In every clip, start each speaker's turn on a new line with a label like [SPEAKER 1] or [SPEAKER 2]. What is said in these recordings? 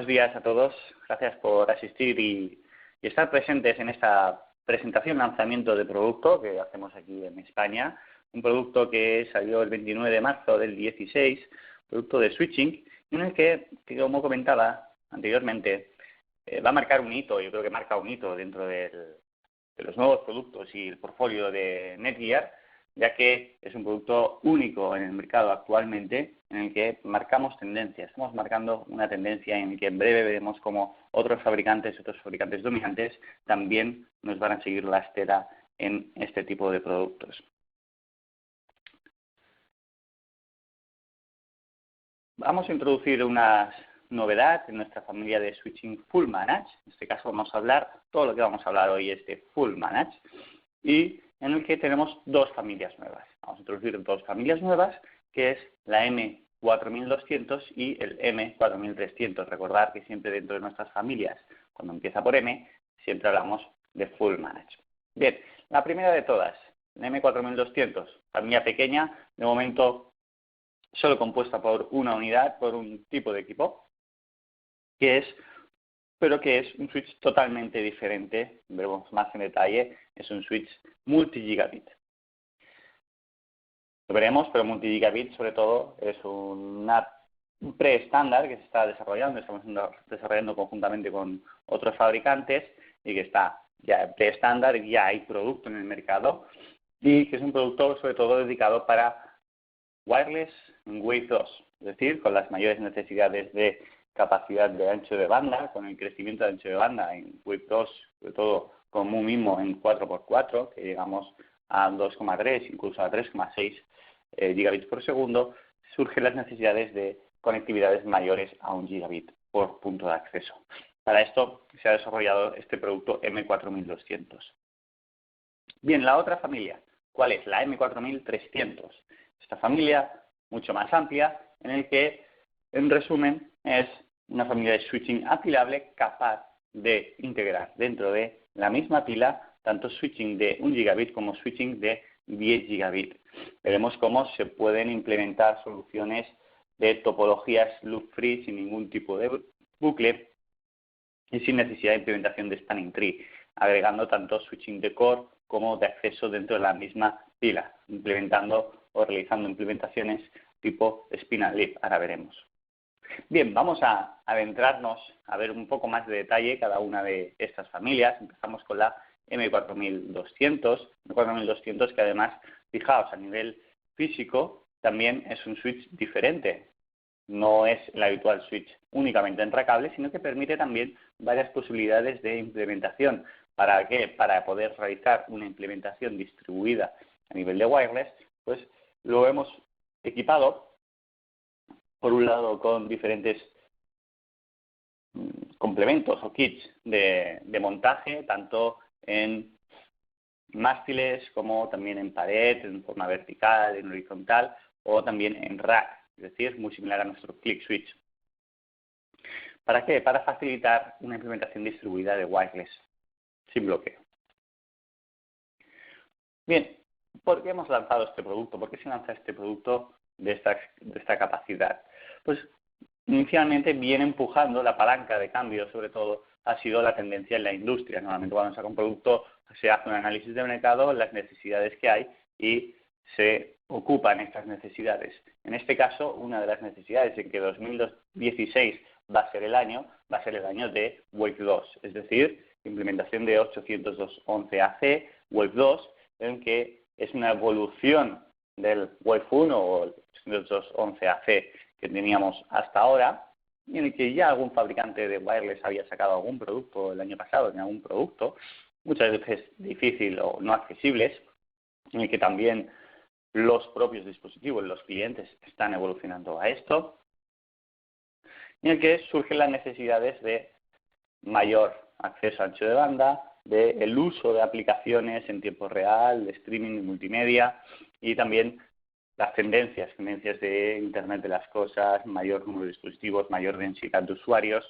[SPEAKER 1] días a todos. Gracias por asistir y estar presentes en esta presentación, lanzamiento de producto que hacemos aquí en España. Un producto que salió el 29 de marzo del 16, producto de switching, en el que como comentaba anteriormente, va a marcar un hito. Yo creo que marca un hito dentro de los nuevos productos y el portfolio de Netgear, ya que es un producto único en el mercado actualmente, en el que marcamos tendencias. Estamos marcando una tendencia en la que en breve veremos cómo otros fabricantes dominantes también nos van a seguir la estela en este tipo de productos. Vamos a introducir una novedad en nuestra familia de switching Full Manage. En este caso vamos a hablar, todo lo que vamos a hablar hoy es de Full Manage, y en el que tenemos dos familias nuevas. Vamos a introducir dos familias nuevas, que es la M4200 y el M4300. Recordad que siempre dentro de nuestras familias, cuando empieza por M, siempre hablamos de Full Manage. Bien, la primera de todas, la M4200, familia pequeña, de momento solo compuesta por una unidad, por un tipo de equipo, pero que es un switch totalmente diferente. Veremos más en detalle, es un switch multi-gigabit. Lo veremos, pero multi-gigabit sobre todo es un pre-estándar que se está desarrollando, estamos desarrollando conjuntamente con otros fabricantes y que está ya pre-estándar, ya hay producto en el mercado y que es un producto sobre todo dedicado para wireless en Wave 2, es decir, con las mayores necesidades de capacidad de ancho de banda, con el crecimiento de ancho de banda en Wave 2, sobre todo como mínimo en 4x4, que llegamos a 2,3, incluso a 3,6 gigabits por segundo, surgen las necesidades de conectividades mayores a 1 gigabit por punto de acceso. Para esto se ha desarrollado este producto M4200. Bien, la otra familia, ¿cuál es? La M4300. Esta familia, mucho más amplia, en el que, en resumen, es una familia de switching apilable capaz de integrar dentro de la misma pila tanto switching de 1 gigabit como switching de 10 gigabit. Veremos cómo se pueden implementar soluciones de topologías loop-free sin ningún tipo de bucle y sin necesidad de implementación de spanning tree, agregando tanto switching de core como de acceso dentro de la misma pila, implementando o realizando implementaciones tipo spin and leaf. Ahora veremos. Bien, vamos a adentrarnos a ver un poco más de detalle cada una de estas familias. Empezamos con la M4200, que además, fijaos, a nivel físico también es un switch diferente. No es el habitual switch únicamente enracable, sino que permite también varias posibilidades de implementación. ¿Para qué? Para poder realizar una implementación distribuida a nivel de wireless, pues lo hemos equipado, por un lado, con diferentes complementos o kits de montaje, tanto en mástiles como también en pared, en forma vertical, en horizontal o también en rack, es decir, muy similar a nuestro click switch. ¿Para qué? Para facilitar una implementación distribuida de wireless sin bloqueo. Bien, ¿por qué hemos lanzado este producto? ¿Por qué se lanza este producto de esta capacidad? Pues inicialmente viene empujando la palanca de cambio, sobre todo, ha sido la tendencia en la industria. Normalmente cuando se saca un producto se hace un análisis de mercado, las necesidades que hay y se ocupan estas necesidades. En este caso, una de las necesidades en que 2016 va a ser el año de Wave 2, es decir, implementación de 802.11ac, Wave 2, en que es una evolución del Wave 1 o el 802.11ac que teníamos hasta ahora, y en el que ya algún fabricante de wireless había sacado algún producto el año pasado, en algún producto, muchas veces difícil o no accesibles, en el que también los propios dispositivos, los clientes, están evolucionando a esto, en el que surgen las necesidades de mayor acceso a ancho de banda, del uso de aplicaciones en tiempo real, de streaming y multimedia, y también las tendencias de Internet de las cosas, mayor número de dispositivos, mayor densidad de usuarios,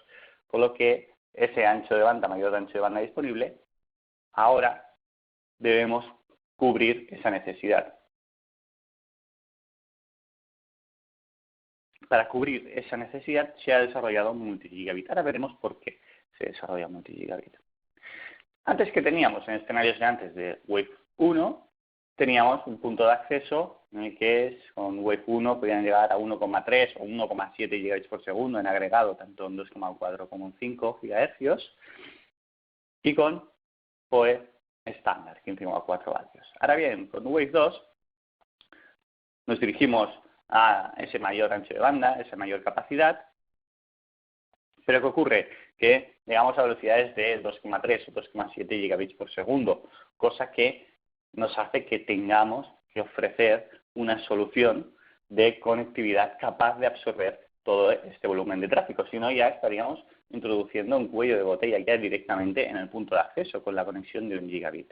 [SPEAKER 1] por lo que ese mayor ancho de banda disponible, ahora debemos cubrir esa necesidad. para cubrir esa necesidad se ha desarrollado multigigabit. Ahora veremos por qué se desarrolla multigigabit. Antes que teníamos, en escenarios de antes de Wave 1, teníamos un punto de acceso en el que con Wave 1 podían llegar a 1,3 o 1,7 gigabits por segundo en agregado, tanto en 2,4 como en 5 gigahercios, y con PoE estándar, 15,4 vatios. Ahora bien, con Wave 2 nos dirigimos a ese mayor ancho de banda, esa mayor capacidad, pero ¿qué ocurre? Que llegamos a velocidades de 2,3 o 2,7 gigabits por segundo, cosa que nos hace que tengamos que ofrecer una solución de conectividad capaz de absorber todo este volumen de tráfico. Si no, ya estaríamos introduciendo un cuello de botella ya directamente en el punto de acceso con la conexión de 1 gigabit.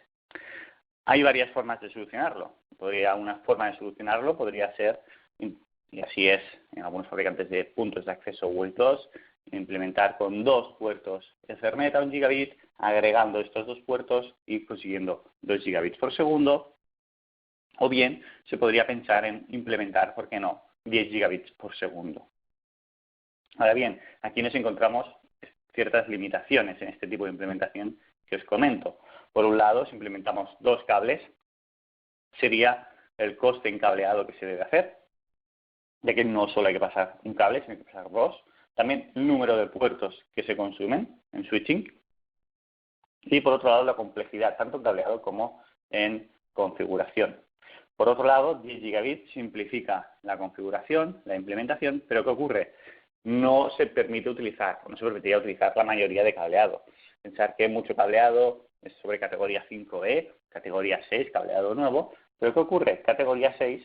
[SPEAKER 1] Hay varias formas de solucionarlo. Una forma de solucionarlo podría ser, y así es en algunos fabricantes de puntos de acceso Wave 2, implementar con 2 puertos Ethernet a 1 gigabit, agregando estos 2 puertos y consiguiendo 2 gigabits por segundo. O bien se podría pensar en implementar, ¿por qué no?, 10 gigabits por segundo. Ahora bien, aquí nos encontramos ciertas limitaciones en este tipo de implementación que os comento. Por un lado, si implementamos 2 cables, sería el coste en cableado que se debe hacer, ya que no solo hay que pasar un cable, sino que pasar 2. También el número de puertos que se consumen en switching. Y por otro lado, la complejidad, tanto en cableado como en configuración. Por otro lado, 10 gigabits simplifica la configuración, la implementación, pero ¿qué ocurre? No se permite utilizar, o no se permitiría utilizar la mayoría de cableado. Pensar que mucho cableado es sobre categoría 5E, categoría 6, cableado nuevo, pero ¿qué ocurre? Categoría 6,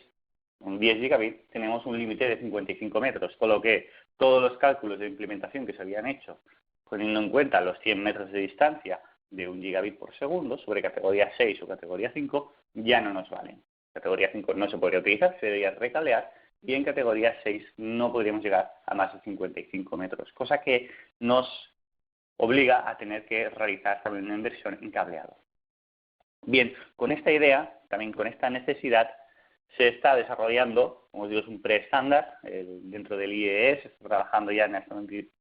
[SPEAKER 1] en 10 gigabits, tenemos un límite de 55 metros, con lo que todos los cálculos de implementación que se habían hecho, teniendo en cuenta los 100 metros de distancia de 1 gigabit por segundo sobre categoría 6 o categoría 5, ya no nos valen. Categoría 5 no se podría utilizar, se debería recablear, y en categoría 6 no podríamos llegar a más de 55 metros, cosa que nos obliga a tener que realizar también una inversión en cableado. Bien, con esta idea, también con esta necesidad, se está desarrollando, como os digo, es un preestándar, dentro del IEEE se está trabajando ya en la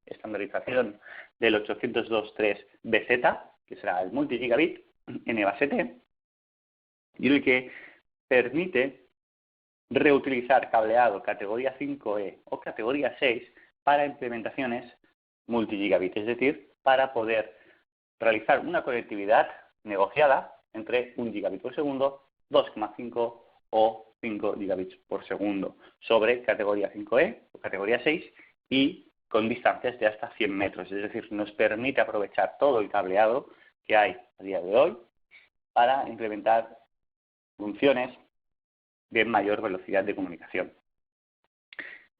[SPEAKER 1] estandarización del 802.3BZ, que será el multigigabit NBAST, y el que permite reutilizar cableado categoría 5E o categoría 6 para implementaciones multigigabit, es decir, para poder realizar una conectividad negociada entre 1 gigabit por segundo, 2,5 o 5 gigabits por segundo sobre categoría 5E o categoría 6 y con distancias de hasta 100 metros. Es decir, nos permite aprovechar todo el cableado que hay a día de hoy para implementar funciones de mayor velocidad de comunicación,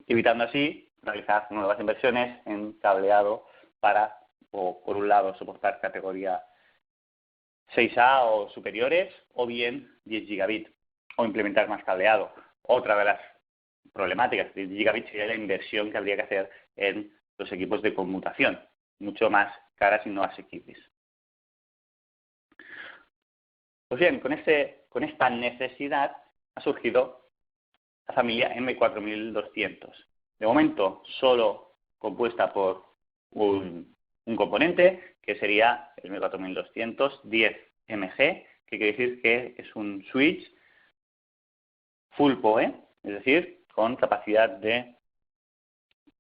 [SPEAKER 1] evitando así realizar nuevas inversiones en cableado para, por un lado, soportar categoría 6A o superiores, o bien 10 gigabit, o implementar más cableado. Otra de las problemáticas de 10 gigabit sería la inversión que habría que hacer en los equipos de conmutación, mucho más caras y no asequibles. Pues bien, con esta necesidad ha surgido la familia M4200. De momento, solo compuesta por un componente, que sería el M4210MG, que quiere decir que es un switch full PoE, es decir, con capacidad de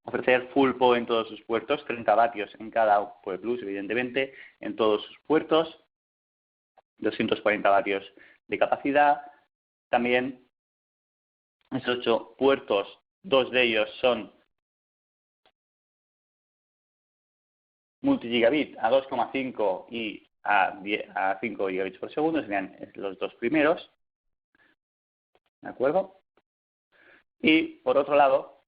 [SPEAKER 1] ofrecer full PoE en todos sus puertos, 30 vatios en cada PoE Plus, evidentemente, en todos sus puertos, 240 vatios de capacidad. También esos 8 puertos, 2 de ellos son multigigabit a 2,5 y a 5 gigabits por segundo, serían los 2 primeros, ¿de acuerdo? Y por otro lado,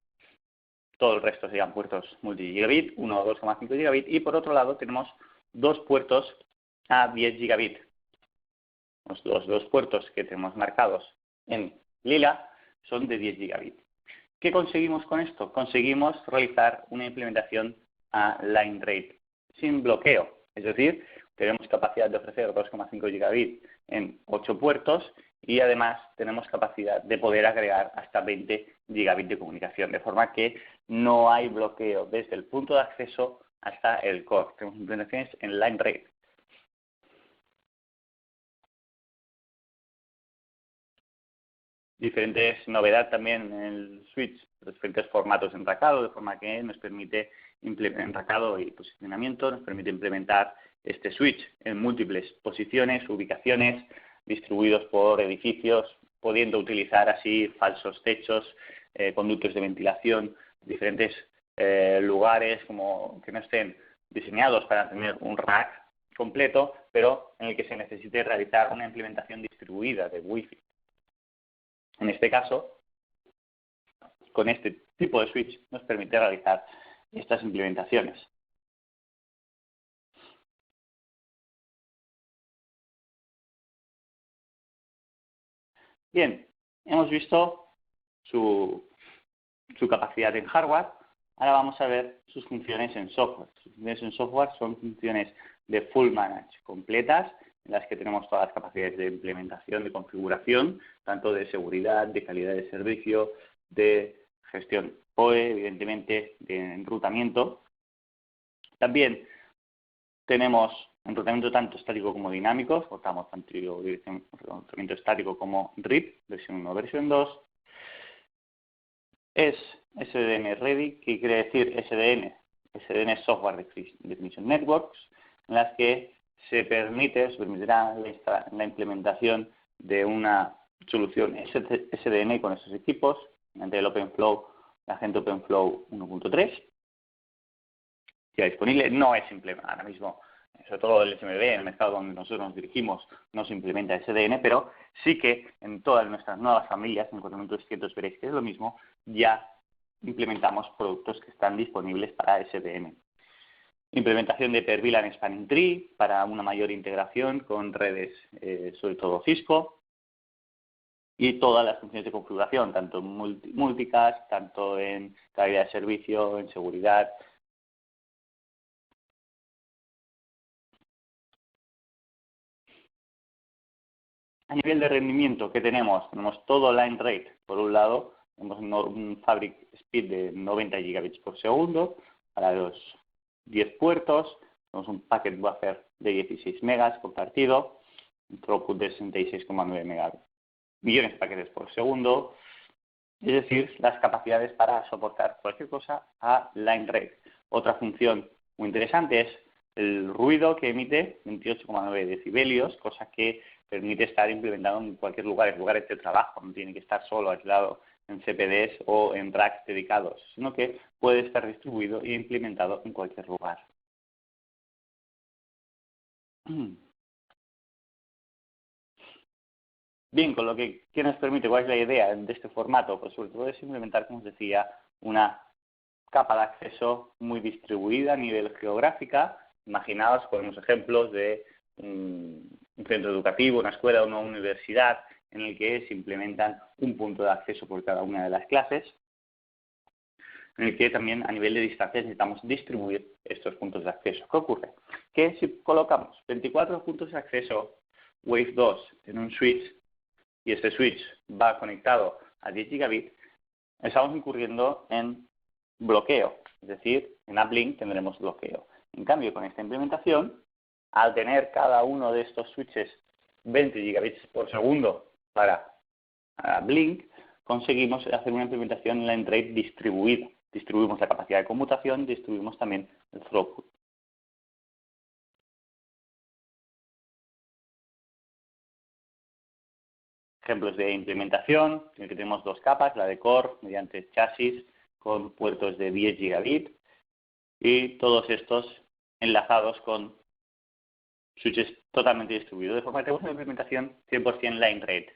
[SPEAKER 1] todo el resto serían puertos multigigabit, 1 o 2,5 gigabit, y por otro lado tenemos 2 puertos a 10 gigabit. Los 2 puertos que tenemos marcados en lila son de 10 gigabit. ¿Qué conseguimos con esto? Conseguimos realizar una implementación a line rate sin bloqueo, es decir, tenemos capacidad de ofrecer 2,5 gigabit en 8 puertos y además tenemos capacidad de poder agregar hasta 20 gigabits de comunicación, de forma que no hay bloqueo desde el punto de acceso hasta el core. Tenemos implementaciones en line rate. Diferentes novedades también en el switch, diferentes formatos de enracado, de forma que nos permite enracado y posicionamiento, nos permite implementar este switch en múltiples posiciones, ubicaciones, distribuidos por edificios, pudiendo utilizar así falsos techos, conductos de ventilación, diferentes lugares como que no estén diseñados para tener un rack completo, pero en el que se necesite realizar una implementación distribuida de Wi-Fi. En este caso, con este tipo de switch nos permite realizar estas implementaciones. Bien, hemos visto su capacidad en hardware. Ahora vamos a ver sus funciones en software. Sus funciones en software son funciones de full manage completas, en las que tenemos todas las capacidades de implementación, de configuración, tanto de seguridad, de calidad de servicio, de gestión PoE, evidentemente, de enrutamiento. También tenemos enrutamiento tanto estático como dinámico, portamos tanto enrutamiento estático como RIP, versión 1, versión 2. Es SDN Ready, que quiere decir SDN Software Definition Networks, en las que se permitirá la implementación de una solución SDN con esos equipos, mediante el OpenFlow, la gente OpenFlow 1.3. Ya disponible, no es implementado ahora mismo, sobre todo el SMB, en el mercado donde nosotros nos dirigimos, no se implementa SDN, pero sí que en todas nuestras nuevas familias, en 4300 veréis que es lo mismo, ya implementamos productos que están disponibles para SDN. Implementación de Per VLAN Spanning Tree para una mayor integración con redes, sobre todo Cisco, y todas las funciones de configuración, tanto en multicast, tanto en calidad de servicio, en seguridad. A nivel de rendimiento, ¿qué tenemos? Tenemos todo line rate, por un lado, tenemos un fabric speed de 90 gigabits por segundo para los 10 puertos, tenemos un packet buffer de 16 megas compartido, un throughput de 66,9 millones de paquetes por segundo, es decir, las capacidades para soportar cualquier cosa a line rate. Otra función muy interesante es el ruido que emite, 28,9 decibelios, cosa que permite estar implementado en cualquier lugar, en lugares de trabajo, no tiene que estar solo aislado en CPDs o en racks dedicados, sino que puede estar distribuido e implementado en cualquier lugar. Bien, con lo que ¿qué nos permite? ¿Cuál es la idea de este formato? Pues sobre todo es implementar, como os decía, una capa de acceso muy distribuida a nivel geográfica. Imaginaos, ponemos ejemplos de un centro educativo, una escuela o una universidad en el que se implementan un punto de acceso por cada una de las clases, en el que también a nivel de distancia necesitamos distribuir estos puntos de acceso. ¿Qué ocurre? Que si colocamos 24 puntos de acceso Wave 2 en un switch y este switch va conectado a 10 gigabits, estamos incurriendo en bloqueo, es decir, en uplink tendremos bloqueo. En cambio, con esta implementación, al tener cada uno de estos switches 20 gigabits por segundo para uplink, conseguimos hacer una implementación en line rate distribuida. Distribuimos la capacidad de conmutación, distribuimos también el throughput. Ejemplos de implementación, en el que tenemos dos capas, la de core mediante chasis con puertos de 10 gigabits y todos estos enlazados con switches totalmente distribuidos, de forma que tenemos una implementación 100% line rate.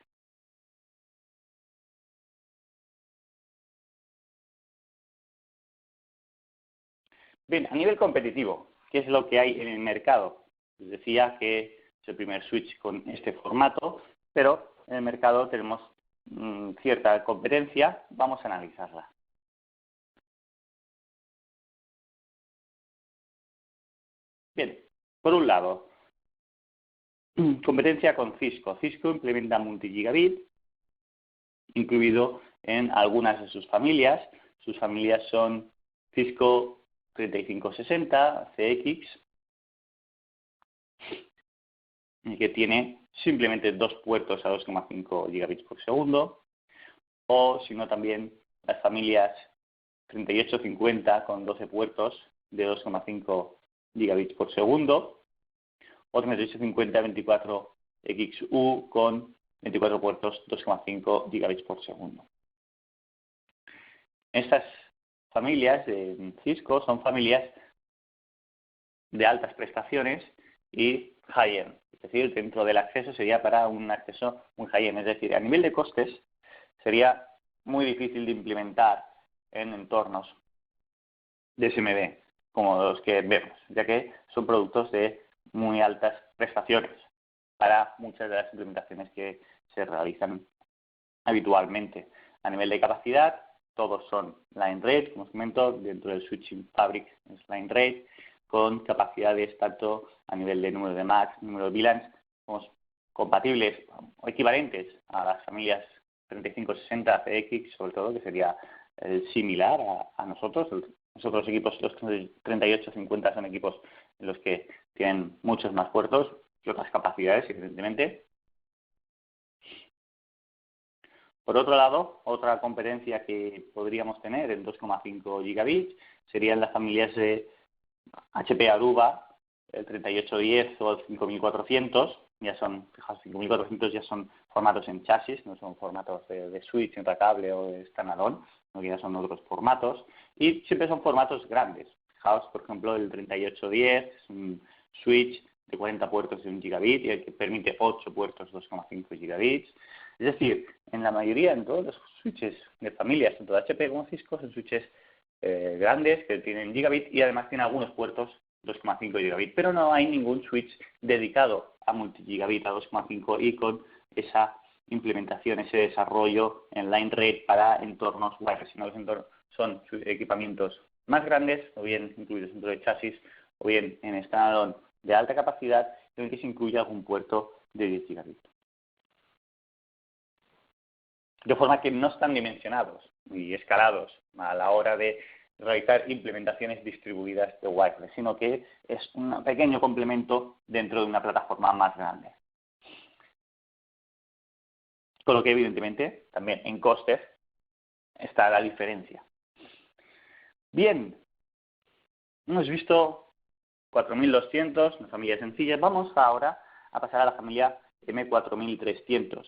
[SPEAKER 1] Bien, a nivel competitivo, ¿qué es lo que hay en el mercado? Les decía que es el primer switch con este formato, pero en el mercado tenemos cierta competencia. Vamos a analizarla. Bien, por un lado, competencia con Cisco. Cisco implementa multi-gigabit, incluido en algunas de sus familias. Sus familias son Cisco 3560, CX, que tiene simplemente 2 puertos a 2,5 gigabits por segundo, o si no también las familias 3850 con 12 puertos de 2,5 gigabits por segundo, o 3850-24XU con 24 puertos 2,5 gigabits por segundo. Estas familias de Cisco son familias de altas prestaciones y high-end, es decir, dentro del acceso sería para un acceso muy high-end, es decir, a nivel de costes sería muy difícil de implementar en entornos de SMB como los que vemos, ya que son productos de muy altas prestaciones para muchas de las implementaciones que se realizan habitualmente. A nivel de capacidad, todos son line rate, como os comento, dentro del switching fabric es line rate, con capacidades tanto a nivel de número de MAC, número de VLANs, compatibles o equivalentes a las familias 3560 CX, sobre todo, que sería similar a nosotros. Los otros equipos, los 3850, son equipos en los que tienen muchos más puertos y otras capacidades, evidentemente. Por otro lado, otra competencia que podríamos tener en 2,5 gigabits serían las familias de HP Aruba, el 3810 o el 5400. Ya son, fijaos, 5400 ya son formatos en chasis, no son formatos de switch, intracable o de standalone, no, que ya son otros formatos. Y siempre son formatos grandes. Fijaos, por ejemplo, el 3810 es un switch de 40 puertos de 1 gigabit y el que permite 8 puertos 2,5 gigabits. Es decir, en la mayoría, en todos los switches de familias, tanto de HP como Cisco, son switches grandes que tienen gigabit y además tienen algunos puertos 2,5 gigabit, pero no hay ningún switch dedicado a multigigabit, a 2,5 y con esa implementación, ese desarrollo en line rate para entornos wireless, sino que son equipamientos más grandes, o bien incluidos dentro de chasis, o bien en standalone de alta capacidad, en el que se incluye algún puerto de 10 gigabit. De forma que no están dimensionados y escalados a la hora de realizar implementaciones distribuidas de wireless, sino que es un pequeño complemento dentro de una plataforma más grande. Con lo que, evidentemente, también en costes está la diferencia. Bien, hemos visto 4200, una familia sencilla. Vamos ahora a pasar a la familia M4300.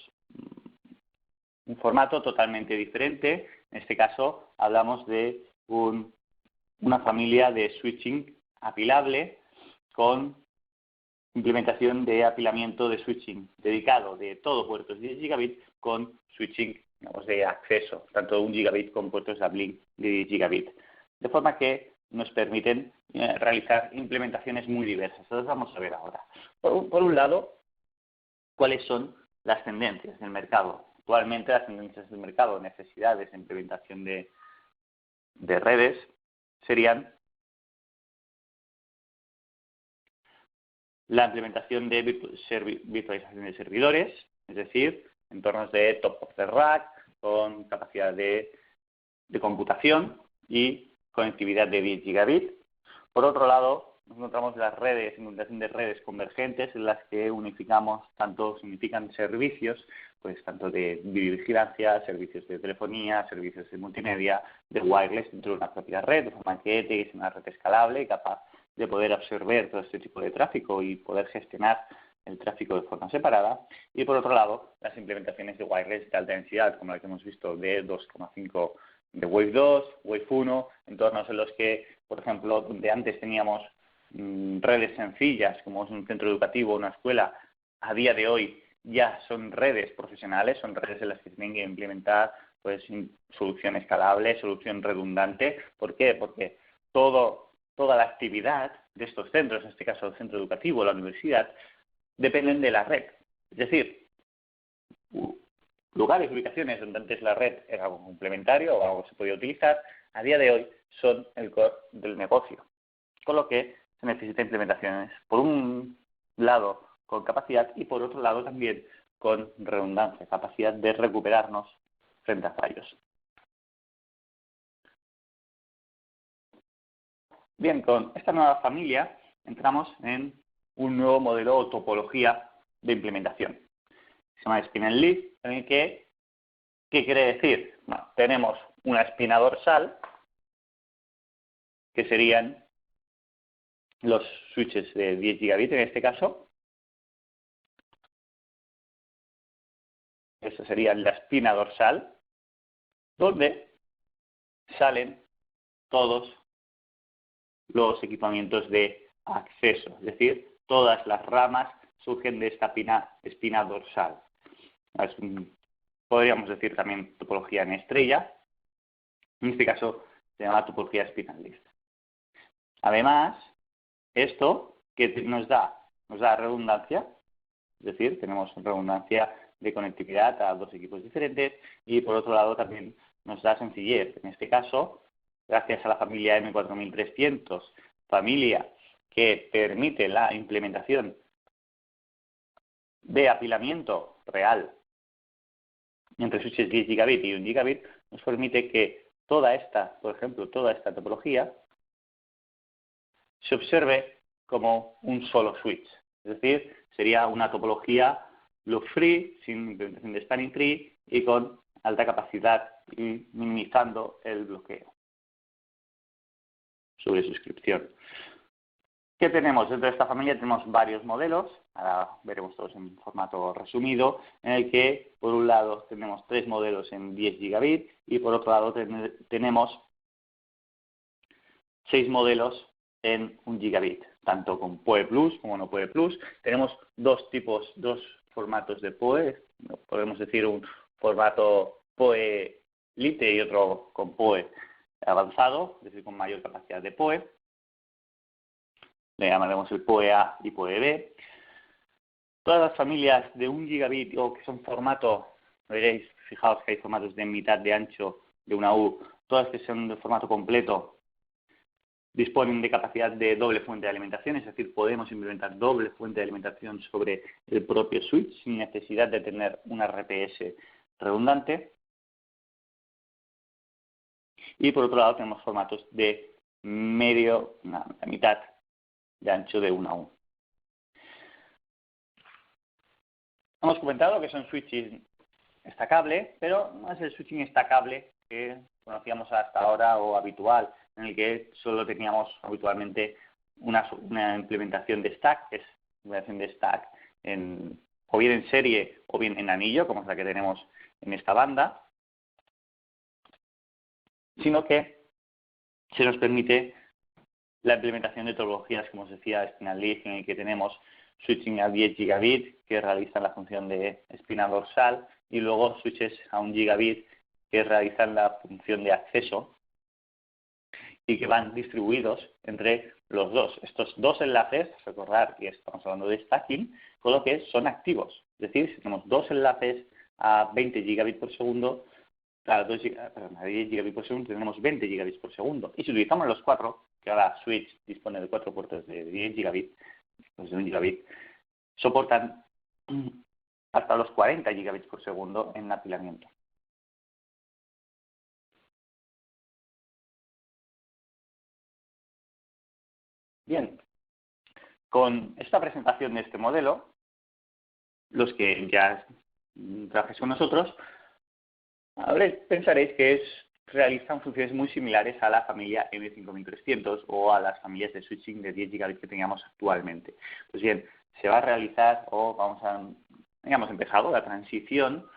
[SPEAKER 1] Un formato totalmente diferente. En este caso hablamos de una familia de switching apilable con implementación de apilamiento de switching dedicado de todo puertos 10 gigabit con switching, digamos, de acceso, tanto 1 gigabit con puertos de uplink de 10 gigabit. De forma que nos permiten realizar implementaciones muy diversas. Las vamos a ver ahora. Por un lado, ¿cuáles son las tendencias del mercado? Actualmente las tendencias del mercado, necesidades de implementación de redes, serían la implementación de virtualización de servidores, es decir, entornos de top of the rack con capacidad de computación y conectividad de 10 gigabit. Por otro lado, nos encontramos las redes, implementación de redes convergentes en las que unificamos, significan servicios, pues tanto de videovigilancia, servicios de telefonía, servicios de multimedia, de wireless dentro de una propia red, de forma que es una red escalable y capaz de poder absorber todo este tipo de tráfico y poder gestionar el tráfico de forma separada. Y por otro lado, las implementaciones de wireless de alta densidad, como la que hemos visto de 2,5 de Wave 2, Wave 1, entornos en los que, por ejemplo, donde antes teníamos redes sencillas, como es un centro educativo o una escuela, a día de hoy ya son redes profesionales, son redes en las que se tienen que implementar pues solución escalable, solución redundante. ¿Por qué? Porque toda la actividad de estos centros, en este caso el centro educativo o la universidad, dependen de la red. Es decir, lugares, ubicaciones donde antes la red era algo complementario o algo que se podía utilizar, a día de hoy son el core del negocio. Con lo que se necesitan implementaciones, por un lado, con capacidad y por otro lado también con redundancia, capacidad de recuperarnos frente a fallos. Bien, con esta nueva familia entramos en un nuevo modelo o topología de implementación. Se llama Spinal Leaf, en el que, ¿qué quiere decir? Bueno, tenemos una espina dorsal, que serían los switches de 10 gigabit en este caso. Esa sería la espina dorsal, donde salen todos los equipamientos de acceso, es decir, todas las ramas surgen de esta espina dorsal. Podríamos decir también topología en estrella, en este caso se llama topología Spinal Leaf. Además, esto que nos da redundancia, es decir, tenemos redundancia de conectividad a dos equipos diferentes y por otro lado también nos da sencillez. En este caso, gracias a la familia M4300, familia que permite la implementación de apilamiento real entre switches 10 gigabit y 1 gigabit, nos permite que toda esta, por ejemplo, toda esta topología se observe como un solo switch. Es decir, sería una topología loop-free, sin implementación de spanning tree y con alta capacidad y minimizando el bloqueo sobre suscripción. ¿Qué tenemos? Dentro de esta familia tenemos varios modelos, ahora veremos todos en formato resumido, en el que por un lado tenemos 3 modelos en 10 gigabit y por otro lado tenemos 6 modelos en 1 gigabit, tanto con PoE Plus como no PoE Plus. Tenemos dos formatos de PoE, podemos decir un formato PoE Lite y otro con PoE avanzado, es decir, con mayor capacidad de PoE. Le llamaremos el PoE A y PoE B. Todas las familias de 1 gigabit o que son formato, veréis, fijaos que hay formatos de mitad de ancho de una U, todas que son de formato completo, disponen de capacidad de doble fuente de alimentación, es decir, podemos implementar doble fuente de alimentación sobre el propio switch sin necesidad de tener una RPS redundante. Y por otro lado tenemos formatos de la mitad de ancho de una U. Hemos comentado que son switching estacable, pero no es el switching estacable que conocíamos hasta ahora o habitual, en el que solo teníamos habitualmente una implementación de stack, que es implementación de stack o bien en serie o bien en anillo, como es la que tenemos en esta banda, sino que se nos permite la implementación de topologías, como os decía, Spinal Leaf, en el que tenemos switching a 10 gigabit que realizan la función de espina dorsal y luego switches a 1 gigabit que realizan la función de acceso y que van distribuidos entre los dos. Estos dos enlaces, recordar que estamos hablando de stacking, con lo que son activos. Es decir, si tenemos dos enlaces a 20 gigabits por segundo, a 10 gigabits por segundo tenemos 20 gigabits por segundo. Y si utilizamos los 4, que ahora Switch dispone de 4 puertos de 10 gigabit, pues de 1 gigabit, soportan hasta los 40 gigabits por segundo en apilamiento. Bien, con esta presentación de este modelo, los que ya trabajáis con nosotros, pensaréis que realizan funciones muy similares a la familia M5300 o a las familias de switching de 10 gigabits que teníamos actualmente. Pues bien, se va a realizar hemos empezado la transición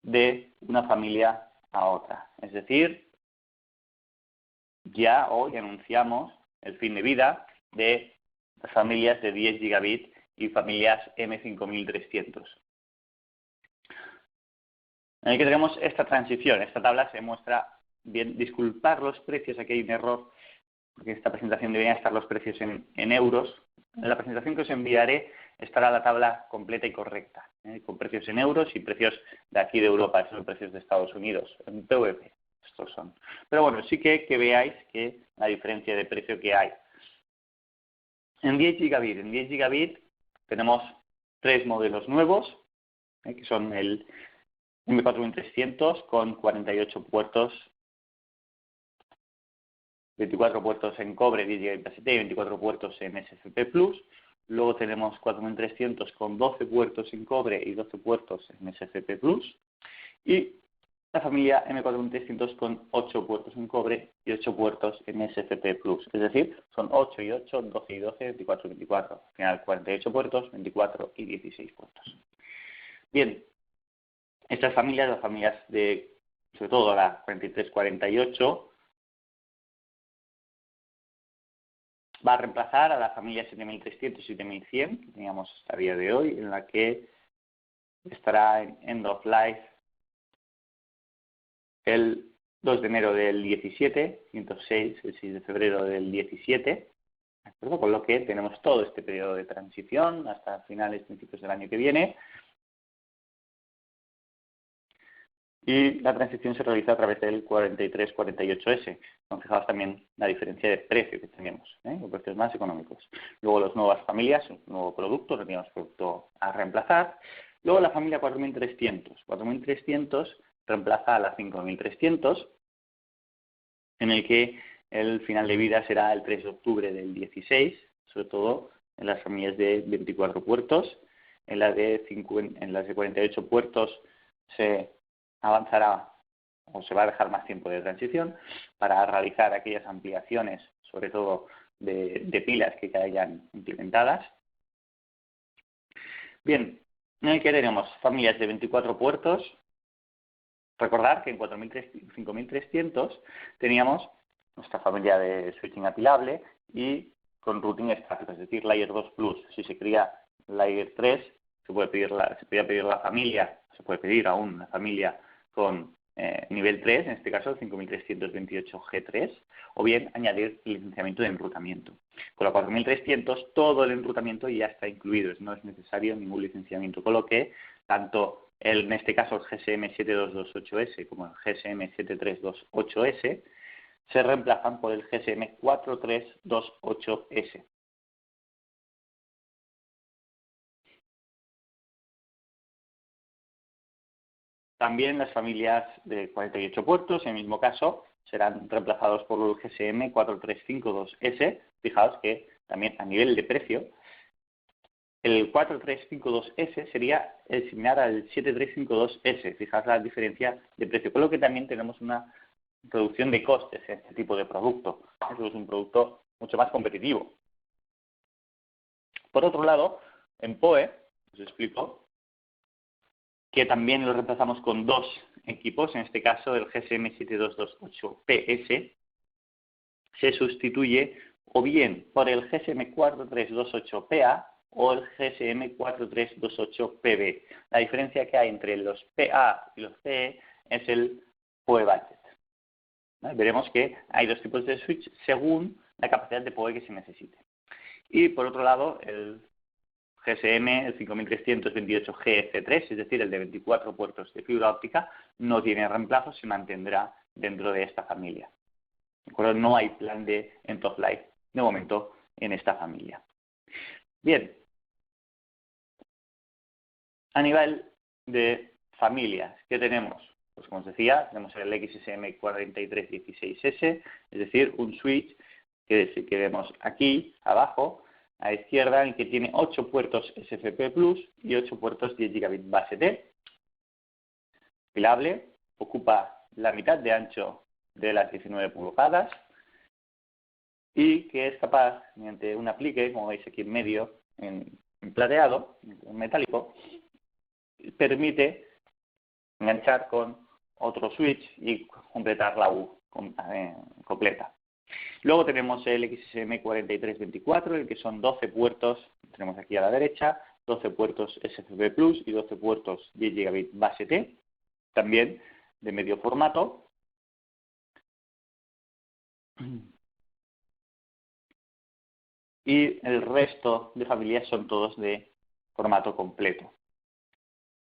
[SPEAKER 1] de una familia a otra. Es decir, ya hoy anunciamos el fin de vida de las familias de 10 gigabit y familias M5300. En el que tenemos esta transición. Esta tabla se muestra bien. Disculpar los precios, aquí hay un error, porque en esta presentación deberían estar los precios en euros. En la presentación que os enviaré estará la tabla completa y correcta, con precios en euros y precios de aquí de Europa, esos son precios de Estados Unidos, en PVP, estos son. Pero bueno, sí que veáis que la diferencia de precio que hay. En 10 gigabit tenemos tres modelos nuevos, que son el M4300 con 48 puertos, 24 puertos en cobre 10 GB y 24 puertos en SFP+. Luego tenemos 4300 con 12 puertos en cobre y 12 puertos en SFP+. Y la familia M4300 con 8 puertos en cobre y 8 puertos en SFP+. Es decir, son 8 y 8, 12 y 12, 24 y 24. Al final 48 puertos, 24 y 16 puertos. Bien, estas familias, las familias de, sobre todo la 4348, va a reemplazar a la familia 7300 y 7100 que teníamos hasta el día de hoy, en la que estará en End of Life el 2 de enero del 17, 106, el 6 de febrero del 17, ¿de acuerdo? Con lo que tenemos todo este periodo de transición hasta finales, principios del año que viene. Y la transición se realiza a través del 4348S. Fijaos también la diferencia de precio que tenemos, los precios más económicos. Luego las nuevas familias, un nuevo producto, teníamos producto a reemplazar. Luego la familia 4300. 4300 reemplaza a la 5300, en el que el final de vida será el 3 de octubre del 16, sobre todo en las familias de 24 puertos. En las de 48 puertos se avanzará o se va a dejar más tiempo de transición para realizar aquellas ampliaciones, sobre todo de pilas que hayan implementadas. Bien, en el que tenemos familias de 24 puertos. Recordar que en 5300 teníamos nuestra familia de switching apilable y con routing estático, es decir, Layer 2 Plus. Si se quería Layer 3, se podía pedir la familia, se puede pedir aún una familia con nivel 3, en este caso el 5328G3, o bien añadir el licenciamiento de enrutamiento. Con la 4300 todo el enrutamiento ya está incluido, no es necesario ningún licenciamiento, con lo que tanto en este caso el GSM 7228S como el GSM 7328S se reemplazan por el GSM 4328S. También las familias de 48 puertos, en el mismo caso, serán reemplazados por el GSM 4352S. Fijaos que también a nivel de precio, el 4352S sería el similar al 7352S. Fijaos la diferencia de precio, con lo que también tenemos una reducción de costes en este tipo de producto. Eso es un producto mucho más competitivo. Por otro lado, en PoE, os explico, que también lo reemplazamos con dos equipos, en este caso el GSM 7228PS se sustituye o bien por el GSM 4328PA o el GSM 4328PB. La diferencia que hay entre los PA y los PE es el PoE budget. Veremos que hay dos tipos de switch según la capacidad de PoE que se necesite. Y por otro lado, el GSM, el 5328GF3, es decir, el de 24 puertos de fibra óptica, no tiene reemplazo, se mantendrá dentro de esta familia. ¿De acuerdo? No hay plan de end of life de momento en esta familia. Bien, a nivel de familias, ¿qué tenemos? Pues como os decía, tenemos el XSM 4316S, es decir, un switch que vemos aquí abajo, a la izquierda, en que tiene 8 puertos SFP Plus y 8 puertos 10 gigabit base T. Pilable, ocupa la mitad de ancho de las 19 pulgadas y que es capaz, mediante un aplique, como veis aquí en medio, en plateado, en metálico, permite enganchar con otro switch y completar la U completa. Luego tenemos el XSM 4324, el que son 12 puertos, tenemos aquí a la derecha, 12 puertos SFP Plus y 12 puertos 10 gigabit base T, también de medio formato. Y el resto de familias son todos de formato completo.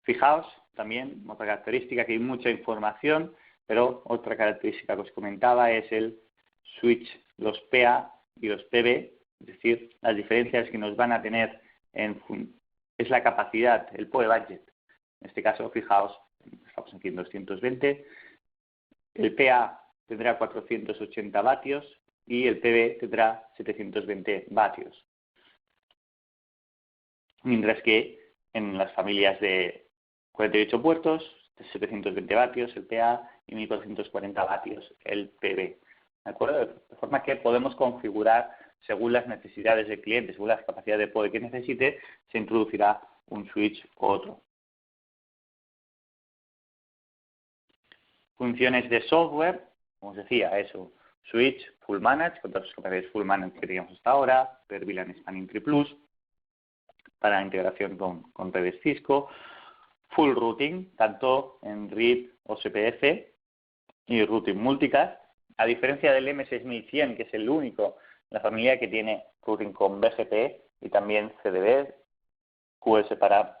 [SPEAKER 1] Fijaos también, otra característica, que hay mucha información, pero otra característica que os comentaba es el switch, los PA y los PB, es decir, las diferencias que nos van a tener en es la capacidad, el PoE budget. En este caso, fijaos, estamos aquí en 220, el PA tendrá 480 vatios y el PB tendrá 720 vatios. Mientras que en las familias de 48 puertos, 720 vatios el PA y 1440 vatios el PB. ¿De acuerdo? De forma que podemos configurar según las necesidades del cliente, según las capacidades de PoE que necesite, se introducirá un switch u otro. Funciones de software, como os decía, eso, switch, full manage, con todas las capacidades full manage que teníamos hasta ahora, per VLAN Spanning Tree Plus, para integración con redes Cisco, full routing, tanto en RIP o CPF y routing multicast, a diferencia del M6100, que es el único, la familia que tiene routing con BGP y también CDB, QS para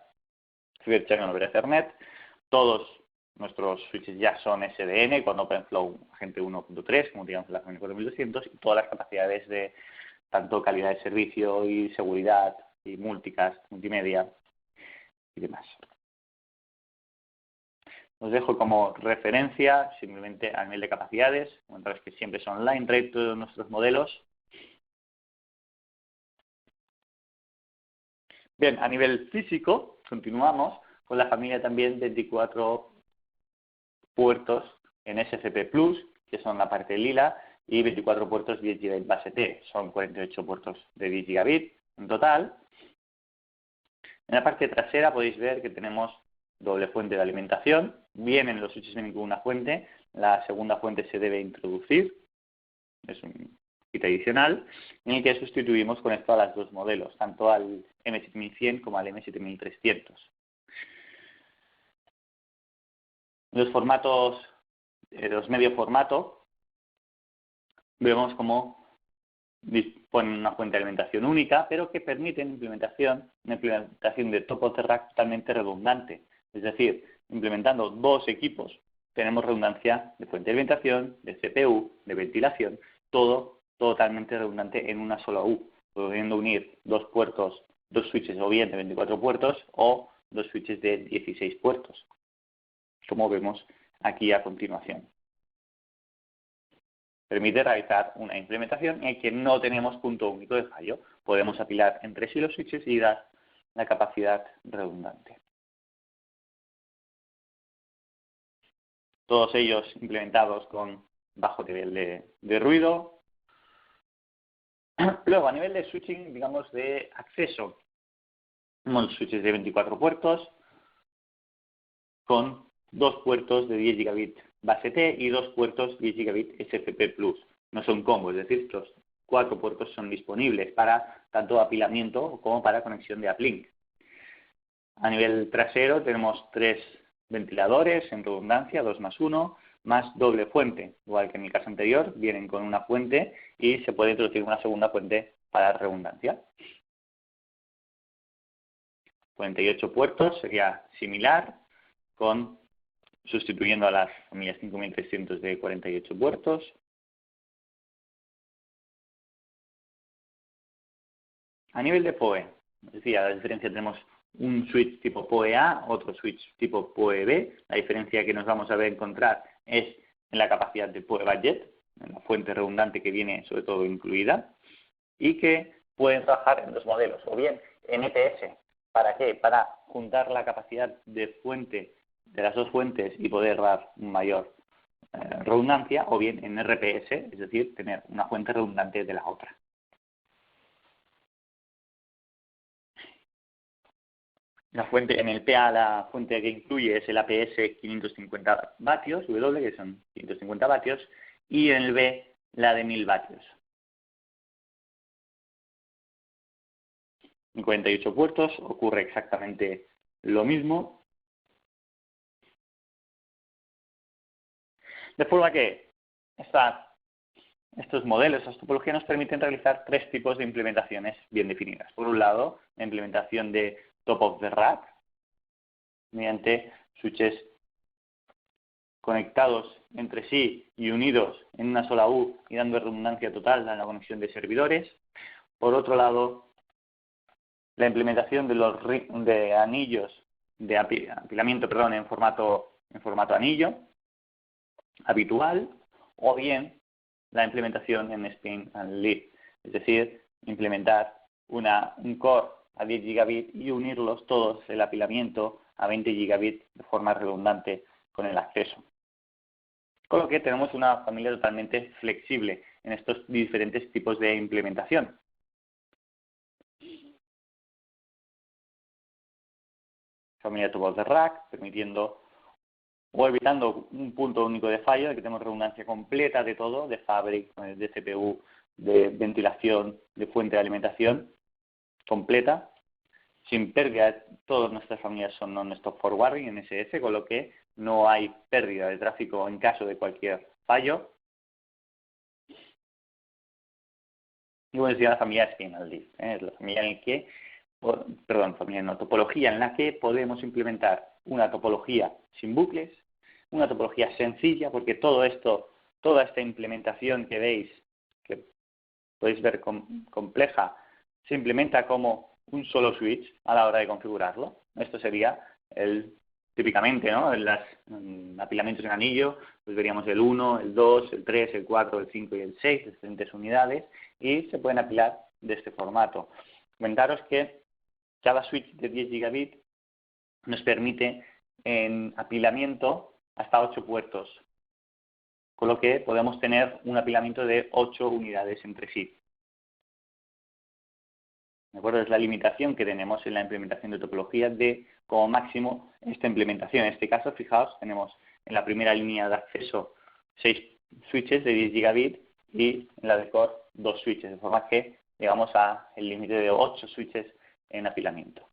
[SPEAKER 1] Clear Channel over Ethernet. Todos nuestros switches ya son SDN con OpenFlow Agente 1.3, como digamos en la familia 4200, y todas las capacidades de tanto calidad de servicio y seguridad y multicast, multimedia y demás. Os dejo como referencia, simplemente a nivel de capacidades, encontraréis que siempre son line rate todos nuestros modelos. Bien, a nivel físico, continuamos con la familia también 24 puertos en SFP Plus, que son la parte lila, y 24 puertos 10 GB base T, son 48 puertos de 10 GB en total. En la parte trasera podéis ver que tenemos doble fuente de alimentación. Vienen los switches vienen con una fuente, la segunda fuente se debe introducir, es un kit adicional, en el que sustituimos con esto a los dos modelos, tanto al M7100 como al M7300. Los formatos, los medio formato, vemos cómo disponen una fuente de alimentación única, pero que permiten una implementación de top of the rack totalmente redundante. Es decir, implementando dos equipos, tenemos redundancia de fuente de alimentación, de CPU, de ventilación, todo totalmente redundante en una sola U, pudiendo unir dos puertos, dos switches o bien de 24 puertos o dos switches de 16 puertos, como vemos aquí a continuación. Permite realizar una implementación en que no tenemos punto único de fallo. Podemos apilar entre sí los switches y dar la capacidad redundante. Todos ellos implementados con bajo nivel de ruido. Luego, a nivel de switching, digamos, de acceso, tenemos switches de 24 puertos con dos puertos de 10 gigabit base T y dos puertos 10 gigabit SFP Plus. No son combos, es decir, los 4 puertos son disponibles para tanto apilamiento como para conexión de uplink. A nivel trasero tenemos 3 ventiladores en redundancia, 2+1, más doble fuente. Igual que en el caso anterior, vienen con una fuente y se puede introducir una segunda fuente para redundancia. 48 puertos sería similar, sustituyendo a las familias 5300 de 48 puertos. A nivel de PoE, es decir, la diferencia tenemos un switch tipo PoE A, otro switch tipo PoE B. La diferencia que nos vamos a ver encontrar es en la capacidad de PoE budget, en la fuente redundante que viene sobre todo incluida, y que pueden trabajar en dos modelos, o bien en EPS. ¿Para qué? Para juntar la capacidad de fuente de las dos fuentes y poder dar mayor redundancia, o bien en RPS, es decir, tener una fuente redundante de la otra. La fuente, en el PA la fuente que incluye es el APS 550 vatios, W, que son 550 vatios, y en el B la de 1000 vatios. En 48 puertos ocurre exactamente lo mismo. De forma que estos modelos, estas topologías nos permiten realizar 3 tipos de implementaciones bien definidas. Por un lado, la implementación de top of the rack, mediante switches conectados entre sí y unidos en una sola U y dando redundancia total a la conexión de servidores. Por otro lado, la implementación de anillos de apilamiento, perdón, en formato anillo habitual, o bien la implementación en spin and lead, es decir, implementar un core a 10 gigabit y unirlos todos, el apilamiento a 20 gigabit de forma redundante con el acceso. Con lo que tenemos una familia totalmente flexible en estos diferentes tipos de implementación. Familia tubos de rack, permitiendo o evitando un punto único de fallo, de que tenemos redundancia completa de todo, de fabric, de CPU, de ventilación, de fuente de alimentación completa, sin pérdida. Todas nuestras familias son non-stop forwarding en NSF, con lo que no hay pérdida de tráfico en caso de cualquier fallo. Y bueno, decía la familia spin and lead, es la familia en la que, topología en la que podemos implementar una topología sin bucles, una topología sencilla, porque toda esta implementación que veis, que podéis ver compleja, se implementa como un solo switch a la hora de configurarlo. Esto sería típicamente, ¿no? En los apilamientos en anillo, pues veríamos el 1, el 2, el 3, el 4, el 5 y el 6, diferentes unidades, y se pueden apilar de este formato. Comentaros que cada switch de 10 gigabit nos permite en apilamiento hasta 8 puertos, con lo que podemos tener un apilamiento de 8 unidades entre sí. ¿De acuerdo? Es la limitación que tenemos en la implementación de topología de, como máximo, esta implementación. En este caso, fijaos, tenemos en la primera línea de acceso 6 switches de 10 gigabit y en la de core 2 switches, de forma que llegamos al límite de 8 switches en apilamiento.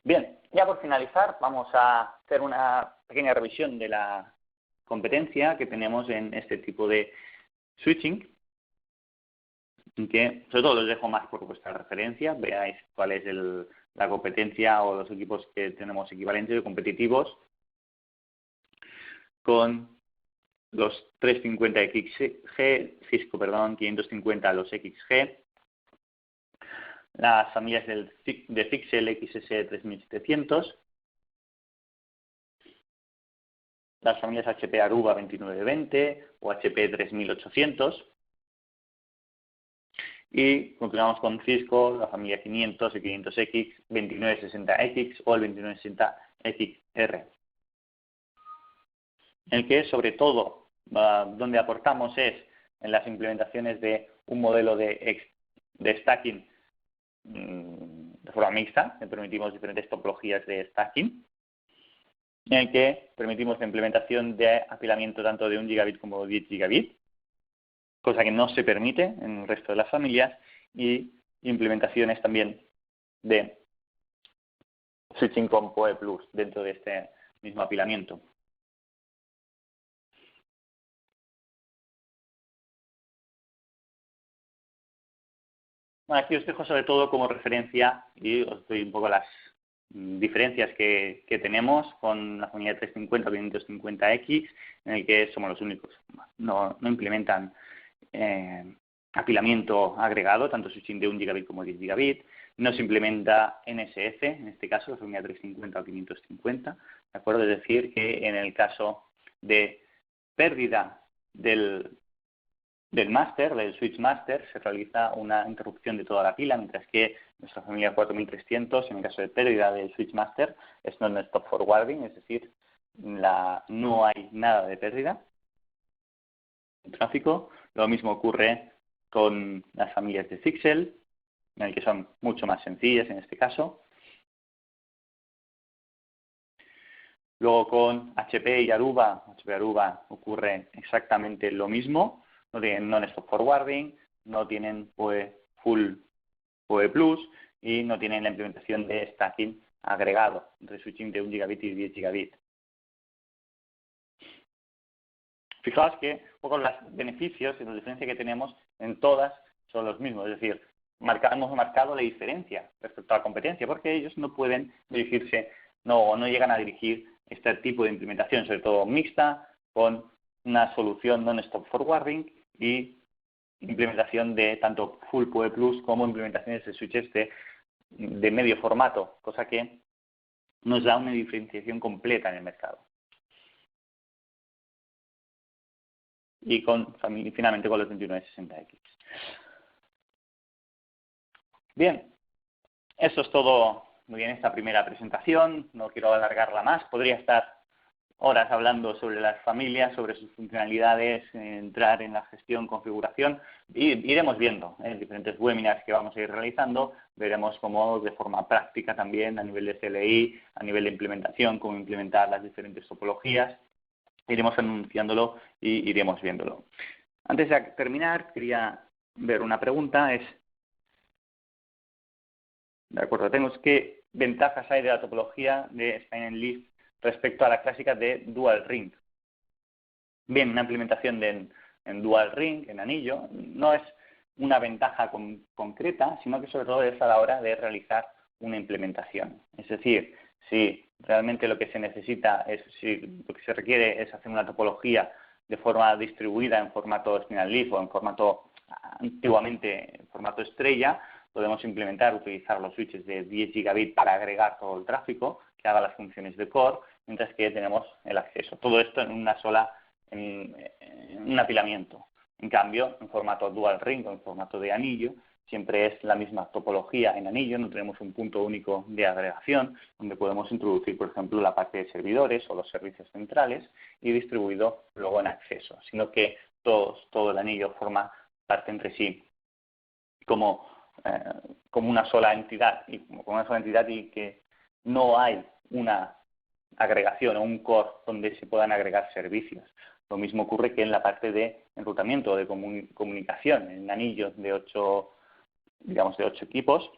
[SPEAKER 1] Bien, ya por finalizar, vamos a hacer una pequeña revisión de la competencia que tenemos en este tipo de switching, que sobre todo los dejo más por vuestra referencia, veáis cuál es la competencia o los equipos que tenemos equivalentes o competitivos con los 350XG, Cisco, 550 los XG, las familias de Pixel XS3700, las familias HP Aruba 2920 o HP 3800, y continuamos con Cisco, la familia 500 y 500X, 2960X o el 2960XR. En el que, sobre todo, donde aportamos es en las implementaciones de un modelo de stacking de forma mixta, que permitimos diferentes topologías de stacking, en el que permitimos la implementación de apilamiento tanto de 1 gigabit como de 10 gigabit, cosa que no se permite en el resto de las familias, y implementaciones también de switching con PoE Plus dentro de este mismo apilamiento. Bueno, aquí os dejo sobre todo como referencia y os doy un poco las diferencias que tenemos con la familia 350 o 550X, en el que somos los únicos. No implementan apilamiento agregado, tanto switching de 1 gigabit como 10 gigabit. No se implementa NSF, en este caso, la familia 350 o 550, ¿de acuerdo? Es decir, que en el caso de pérdida del máster, del switch master, se realiza una interrupción de toda la pila, mientras que nuestra familia 4300, en el caso de pérdida del switch master, es non-stop forwarding, es decir, no hay nada de pérdida en tráfico. Lo mismo ocurre con las familias de Pixel, en el que son mucho más sencillas en este caso. Luego con HP y Aruba, ocurre exactamente lo mismo. No tienen non-stop forwarding, no tienen full PoE Plus y no tienen la implementación de stacking agregado entre switching de 1 gigabit y 10 gigabit. Fijaos que un poco los beneficios y las diferencias que tenemos en todas son los mismos, es decir, hemos marcado la diferencia respecto a la competencia, porque ellos no pueden dirigirse, no llegan a dirigir este tipo de implementación, sobre todo mixta, con una solución non-stop forwarding y implementación de tanto Full PoE Plus como implementaciones de switches de medio formato, cosa que nos da una diferenciación completa en el mercado. Y finalmente con los 2960X. Bien, eso es todo muy bien esta primera presentación, no quiero alargarla más, podría estar horas hablando sobre las familias, sobre sus funcionalidades, entrar en la gestión, configuración, y iremos viendo en diferentes webinars que vamos a ir realizando, veremos cómo de forma práctica también a nivel de CLI, a nivel de implementación, cómo implementar las diferentes topologías, iremos anunciándolo y iremos viéndolo. Antes de terminar, quería ver una pregunta, de acuerdo, ¿qué ventajas hay de la topología de Spine Leaf respecto a la clásica de Dual Ring? Bien, una implementación en Dual Ring, en anillo, no es una ventaja concreta, sino que sobre todo es a la hora de realizar una implementación. Es decir, si realmente lo que se necesita lo que se requiere es hacer una topología de forma distribuida en formato Spinal Leaf o en formato, antiguamente, en formato estrella, podemos utilizar los switches de 10 gigabit para agregar todo el tráfico, que haga las funciones de core, mientras que tenemos el acceso. Todo esto en un apilamiento. En cambio, en formato dual ring o en formato de anillo, siempre es la misma topología en anillo, no tenemos un punto único de agregación, donde podemos introducir, por ejemplo, la parte de servidores o los servicios centrales y distribuido luego en acceso, sino que todo el anillo forma parte entre sí como una sola entidad y que no hay una agregación o un core donde se puedan agregar servicios. Lo mismo ocurre que en la parte de enrutamiento, de comunicación, en anillos de 8 equipos.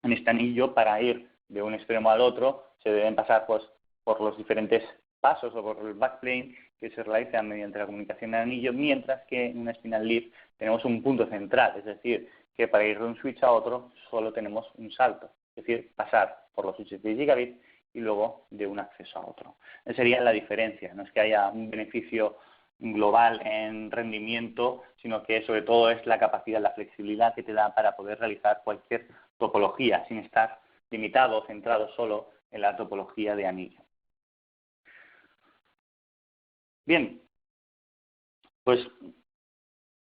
[SPEAKER 1] En este anillo, para ir de un extremo al otro, se deben pasar por los diferentes pasos o por el backplane que se realizan mediante la comunicación en anillo, mientras que en una Spinal Leaf tenemos un punto central, es decir, que para ir de un switch a otro solo tenemos un salto, es decir, pasar por los switches de gigabit y luego de un acceso a otro. Esa sería la diferencia, no es que haya un beneficio global en rendimiento, sino que sobre todo es la capacidad, la flexibilidad que te da para poder realizar cualquier topología sin estar limitado o centrado solo en la topología de anillo. Bien, pues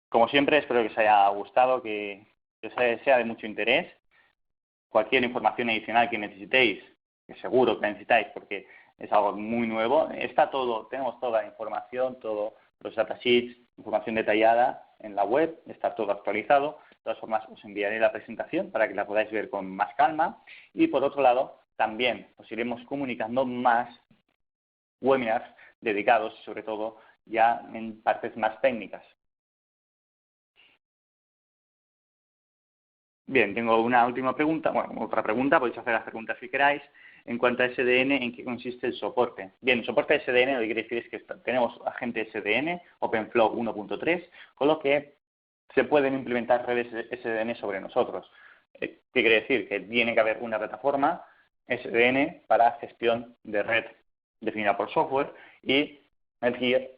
[SPEAKER 1] como siempre espero que os haya gustado, que sea de mucho interés. Cualquier información adicional que necesitéis, que seguro que necesitáis porque es algo muy nuevo, tenemos toda la información, todos los datasheets, información detallada en la web, está todo actualizado. De todas formas, os enviaré la presentación para que la podáis ver con más calma. Y por otro lado, también os iremos comunicando más webinars dedicados, sobre todo ya en partes más técnicas. Bien, tengo una última pregunta, otra pregunta, podéis hacer las preguntas si queráis. En cuanto a SDN, ¿en qué consiste el soporte? Bien, el soporte SDN lo que quiere decir es que tenemos agente SDN, OpenFlow 1.3, con lo que se pueden implementar redes SDN sobre nosotros. ¿Qué quiere decir? Que tiene que haber una plataforma SDN para gestión de red definida por software y NetGear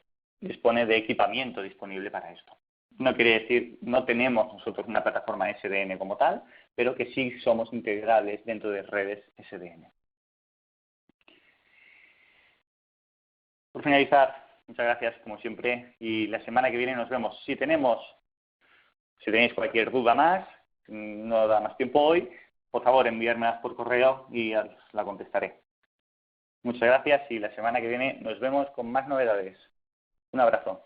[SPEAKER 1] dispone de equipamiento disponible para esto. No quiere decir, no tenemos nosotros una plataforma SDN como tal, pero que sí somos integrales dentro de redes SDN. Por finalizar, muchas gracias como siempre y la semana que viene nos vemos. Si tenéis cualquier duda más, no da más tiempo hoy, por favor enviármelas por correo y la contestaré. Muchas gracias y la semana que viene nos vemos con más novedades. Un abrazo.